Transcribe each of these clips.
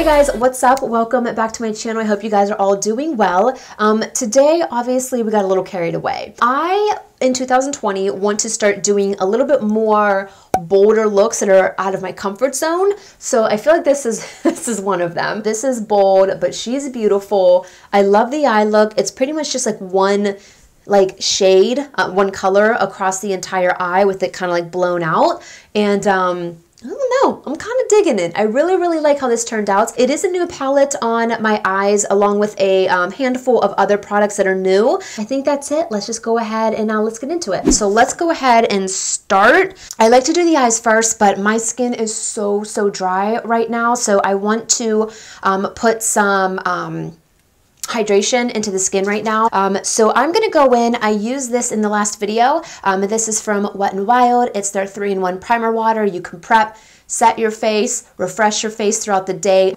Hey guys, what's up? Welcome back to my channel. I hope you guys are all doing well. Today, obviously, we got a little carried away. In 2020, want to start doing a little bit more bolder looks that are out of my comfort zone. So I feel like this is one of them. This is bold, but she's beautiful. I love the eye look. It's pretty much just like one shade, one color across the entire eye with it kind of like blown out. And I don't know, I'm kind of digging it. I really like how this turned out. It is a new palette on my eyes along with a handful of other products that are new. I think that's it. Let's just go ahead and let's get into it. So let's go ahead and start. I like to do the eyes first, but my skin is so dry right now. So I want to put some hydration into the skin right now. So I'm gonna go in. I used this in the last video. This is from Wet n Wild. It's their 3-in-1 primer water. You can prep, set your face, refresh your face throughout the day.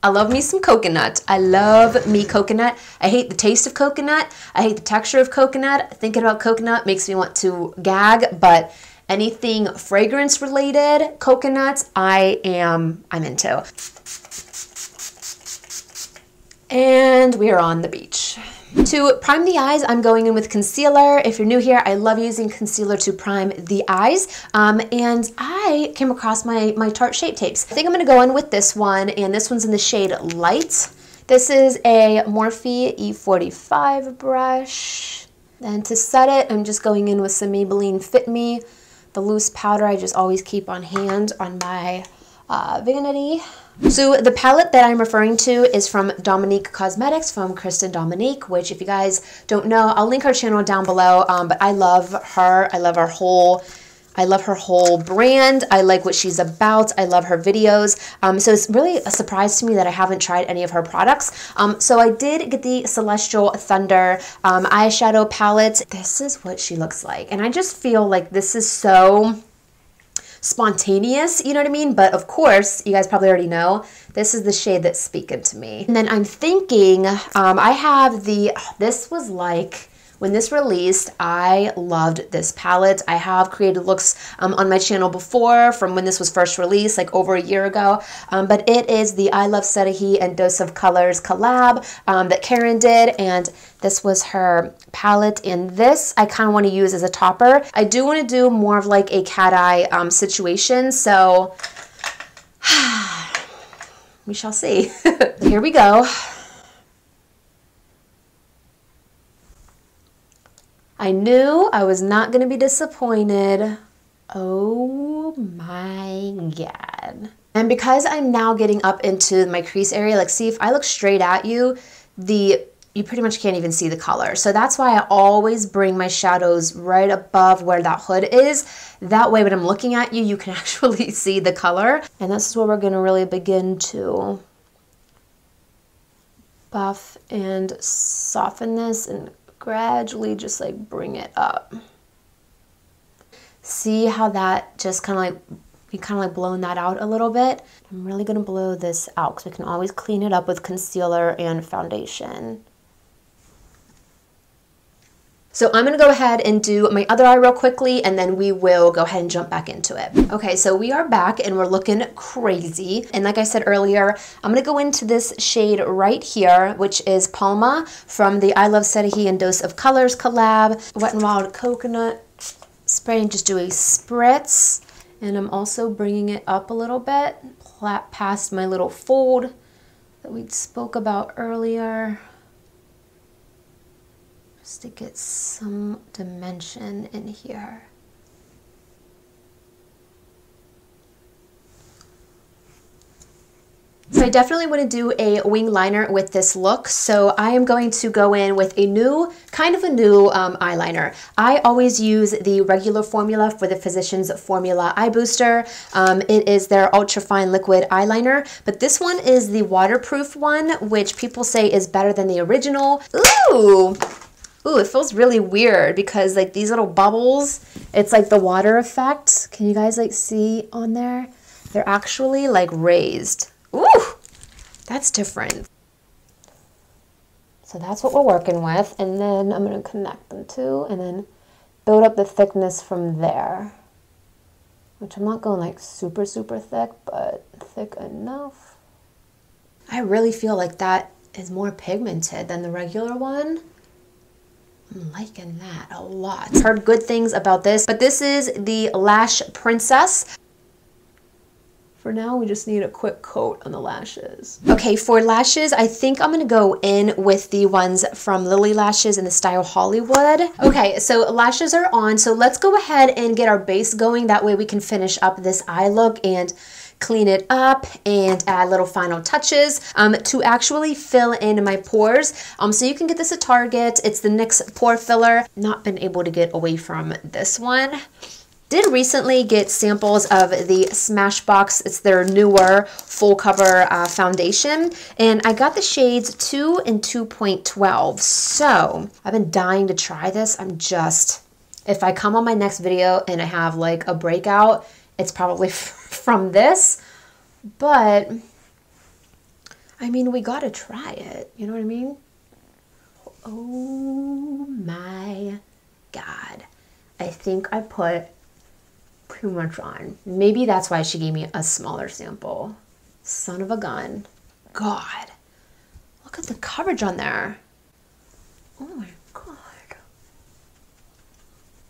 I love me some coconut. I love me coconut. I hate the taste of coconut. I hate the texture of coconut. Thinking about coconut makes me want to gag, but anything fragrance related, coconuts, I'm into. And we are on the beach. To prime the eyes, I'm going in with concealer. If you're new here, I love using concealer to prime the eyes. And I came across my Tarte Shape Tapes. I think I'm gonna go in with this one, and this one's in the shade Light. This is a Morphe E45 brush. And to set it, I'm just going in with some Maybelline Fit Me. The loose powder I just always keep on hand on my vanity. So the palette that I'm referring to is from Dominique Cosmetics, from Kristen Dominique, which if you guys don't know, I'll link her channel down below, but I love her. I love her whole brand. I like what she's about. I love her videos. So it's really a surprise to me that I haven't tried any of her products. So I did get the Celestial Thunder eyeshadow palette. This is what she looks like. And I just feel like this is so spontaneous, you know what I mean? But of course, you guys probably already know, this is the shade that's speaking to me. And then I'm thinking, I have this was like, when this released, I loved this palette. I have created looks on my channel before from when this was first released, like over a year ago. But it is the I Love Setahi and Dose of Colors collab that Karen did. And this was her palette. And this I kind of want to use as a topper. I do want to do more of like a cat eye situation. So we shall see. Here we go. I knew I was not going to be disappointed. Oh my God. And because I'm now getting up into my crease area, like see, if I look straight at you, you pretty much can't even see the color. So that's why I always bring my shadows right above where that hood is. That way when I'm looking at you, you can actually see the color. And this is where we're going to really begin to buff and soften this and gradually just like bring it up. See how that just kind of like, we kind of like blown that out a little bit. I'm really going to blow this out because we can always clean it up with concealer and foundation. So I'm going to go ahead and do my other eye real quickly, and then we will go ahead and jump back into it. Okay, so we are back and we're looking crazy. And like I said earlier, I'm going to go into this shade right here, which is Palma from the I Love Setahi and Dose of Colors collab. Wet n Wild Coconut spray, and just do a spritz. And I'm also bringing it up a little bit, past my little fold that we spoke about earlier. Just to get some dimension in here. So I definitely want to do a wing liner with this look. So I am going to go in with a new, kind of a new eyeliner. I always use the regular formula for the Physicians Formula Eye Booster. It is their ultra fine liquid eyeliner, but this one is the waterproof one, which people say is better than the original. Ooh, it feels really weird because like these little bubbles, it's like the water effect. Can you guys like see on there? They're actually like raised. Ooh, that's different. So that's what we're working with. And then I'm going to connect them too and then build up the thickness from there. Which I'm not going like super thick, but thick enough. I really feel like that is more pigmented than the regular one. I'm liking that a lot. Heard good things about this, but this is the Lash Princess. For now, we just need a quick coat on the lashes. Okay, for lashes, I think I'm gonna go in with the ones from Lilly Lashes in the style Hollywood. Okay, so lashes are on, so let's go ahead and get our base going. That way we can finish up this eye look and clean it up and add little final touches to actually fill in my pores. So you can get this at Target. It's the NYX Pore Filler. Not been able to get away from this one. Did recently get samples of the Smashbox. It's their newer full cover foundation, and I got the shades 2 and 2.12. So I've been dying to try this. If I come on my next video and I have like a breakout, it's probably from this, but I mean, we gotta try it. You know what I mean? Oh my God. I think I put too much on. Maybe that's why she gave me a smaller sample. Son of a gun. God. Look at the coverage on there. Oh my God.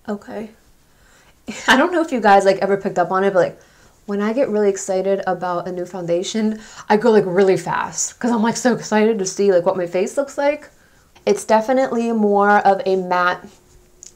Okay. I don't know if you guys like ever picked up on it, but like when I get really excited about a new foundation, I go like really fast because I'm like so excited to see like what my face looks like. It's definitely more of a matte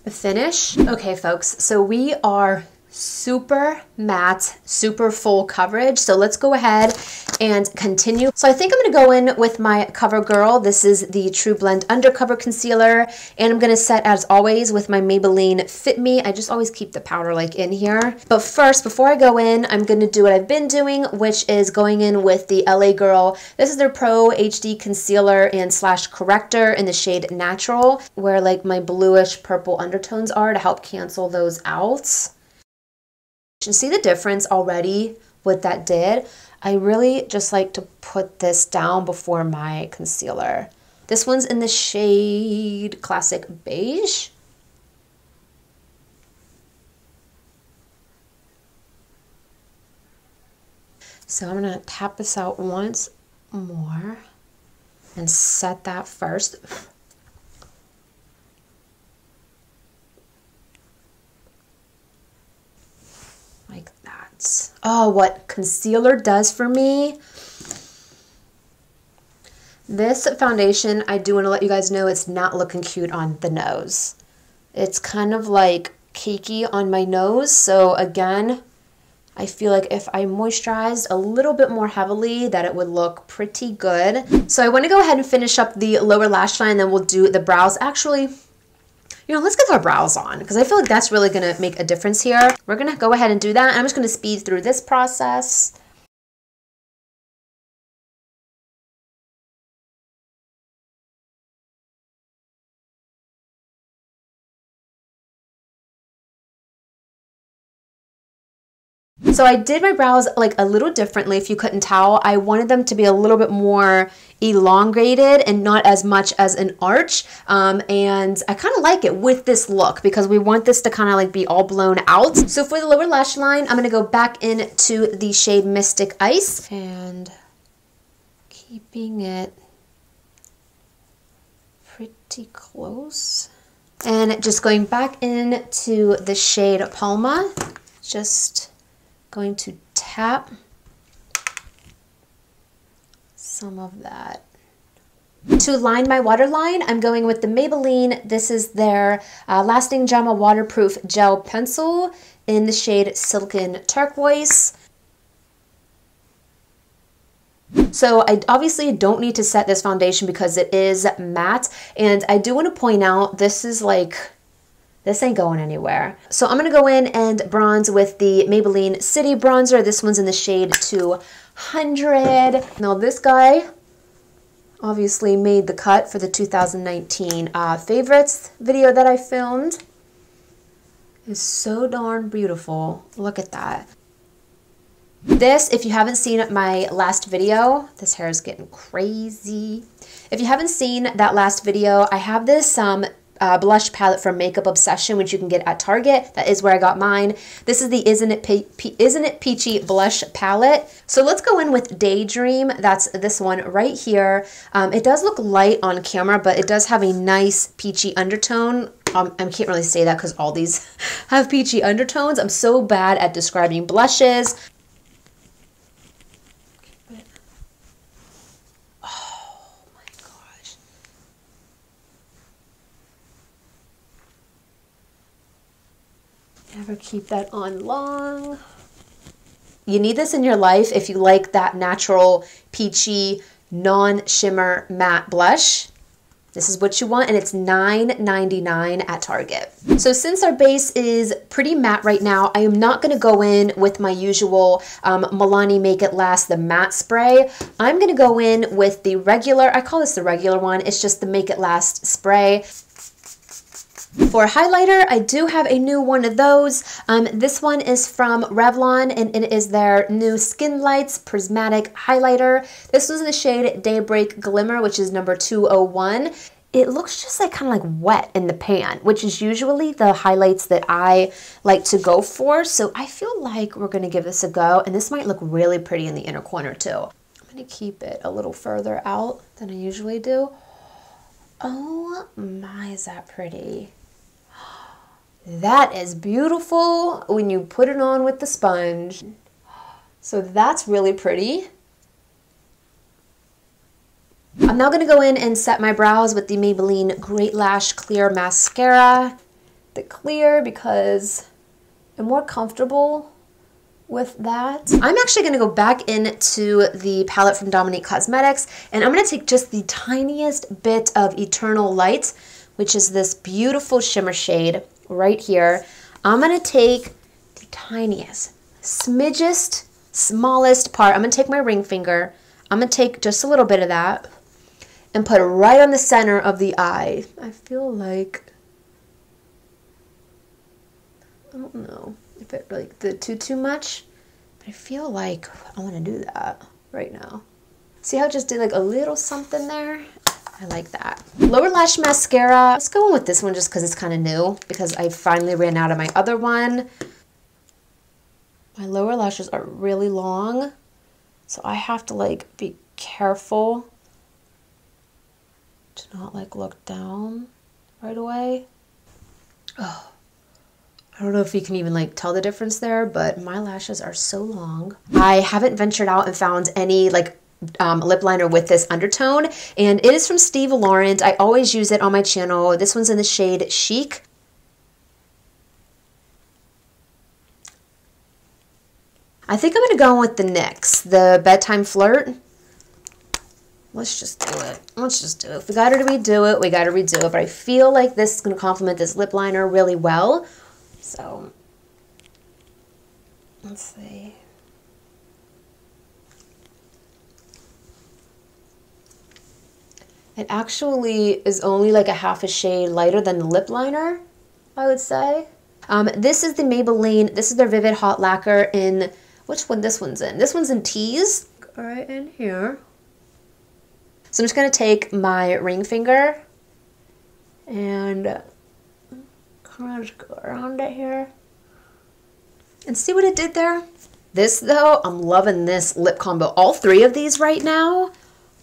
finish. Okay, folks, so we are super matte, super full coverage. So let's go ahead and continue. So I think I'm gonna go in with my Covergirl. This is the TruBlend Undercover Concealer. And I'm gonna set, as always, with my Maybelline Fit Me. I just always keep the powder like in here. But first, before I go in, I'm gonna do what I've been doing, which is going in with the LA Girl. This is their Pro HD Concealer and Slash Corrector in the shade Natural, where like my bluish purple undertones are to help cancel those out. You see the difference already what that did? I really just like to put this down before my concealer. This one's in the shade Classic Beige. So I'm gonna tap this out once more and set that first. Like that. Oh, what concealer does for me. This foundation, I do want to let you guys know it's not looking cute on the nose. It's kind of like cakey on my nose. So again, I feel like if I moisturized a little bit more heavily that it would look pretty good. So I want to go ahead and finish up the lower lash line, then we'll do the brows. Actually, you know, let's get our brows on because I feel like that's really going to make a difference here. We're going to go ahead and do that. I'm just going to speed through this process. So I did my brows like a little differently, if you couldn't tell. I wanted them to be a little bit more elongated and not as much as an arch. And I kind of like it with this look because we want this to kind of like be all blown out. So for the lower lash line, I'm going to go back into the shade Mystic Ice and keeping it pretty close. And just going back into the shade Palma, just going to tap some of that. To line my waterline, I'm going with the Maybelline. This is their Lasting Drama Waterproof Gel Pencil in the shade Silken Turquoise. So I obviously don't need to set this foundation because it is matte. And I do want to point out, this is like, this ain't going anywhere. So I'm going to go in and bronze with the Maybelline City Bronzer. This one's in the shade 200. Now this guy obviously made the cut for the 2019 favorites video that I filmed. It's so darn beautiful. Look at that. This, if you haven't seen my last video, this hair is getting crazy. If you haven't seen that last video, I have this blush palette from Makeup Obsession, which you can get at Target. That is where I got mine. This is the Isn't It Peachy blush palette. So let's go in with Daydream. That's this one right here. It does look light on camera, but it does have a nice peachy undertone. I can't really say that because all these have peachy undertones. I'm so bad at describing blushes. Never keep that on long. You need this in your life if you like that natural, peachy, non-shimmer matte blush. This is what you want, and it's $9.99 at Target. So since our base is pretty matte right now, I am not gonna go in with my usual Milani Make It Last, the matte spray. I'm gonna go in with the regular, I call this the regular one, it's just the Make It Last spray. For highlighter, I do have a new one of those. This one is from Revlon, and it is their new SkinLights Prismatic highlighter. This was in the shade Daybreak Glimmer, which is number 201. It looks just like kind of like wet in the pan, which is usually the highlights that I like to go for. So I feel like we're gonna give this a go, and this might look really pretty in the inner corner too. I'm gonna keep it a little further out than I usually do. Oh my, is that pretty? That is beautiful when you put it on with the sponge. So that's really pretty. I'm now gonna go in and set my brows with the Maybelline Great Lash Clear Mascara. The clear because I'm more comfortable with that. I'm actually gonna go back into the palette from Dominique Cosmetics, and I'm gonna take just the tiniest bit of Eternal Light, which is this beautiful shimmer shade right here. I'm gonna take the tiniest, smidgest, smallest part. I'm gonna take my ring finger. I'm gonna take just a little bit of that and put it right on the center of the eye. I feel like, I don't know if it really did too much, but I feel like I wanna do that right now. See how it just did like a little something there? I like that. Lower lash mascara. Let's go in with this one just because it's kind of new, because I finally ran out of my other one. My lower lashes are really long, so I have to like be careful to not like look down right away. Oh, I don't know if you can even like tell the difference there, but my lashes are so long. I haven't ventured out and found any like lip liner with this undertone, and it is from Steve Laurant. I always use it on my channel. This one's in the shade Chic. I think I'm gonna go with the NYX, the Bedtime Flirt. Let's just do it. Let's just do it. If we gotta redo it, we gotta redo it, but I feel like this is gonna complement this lip liner really well. So let's see. It actually is only like a half a shade lighter than the lip liner, I would say. This is the Maybelline, this is their Vivid Hot Lacquer in, which one this one's in? This one's in Tease, right in here. So I'm just gonna take my ring finger and kind of just go around it here. And see what it did there? This though, I'm loving this lip combo. All three of these right now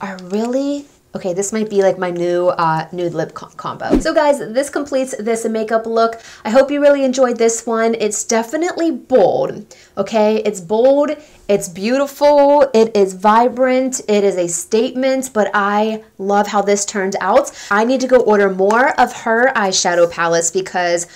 are really, okay, this might be like my new nude lip combo. So guys, this completes this makeup look. I hope you really enjoyed this one. It's definitely bold, okay? It's bold, it's beautiful, it is vibrant, it is a statement, but I love how this turned out. I need to go order more of her eyeshadow palettes because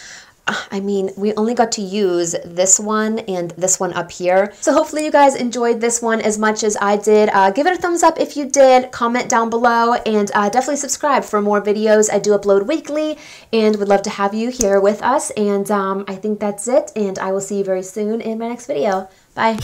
I mean, we only got to use this one and this one up here. So hopefully you guys enjoyed this one as much as I did. Give it a thumbs up if you did, comment down below, and definitely subscribe for more videos. I do upload weekly and would love to have you here with us. And I think that's it, and I will see you very soon in my next video. Bye.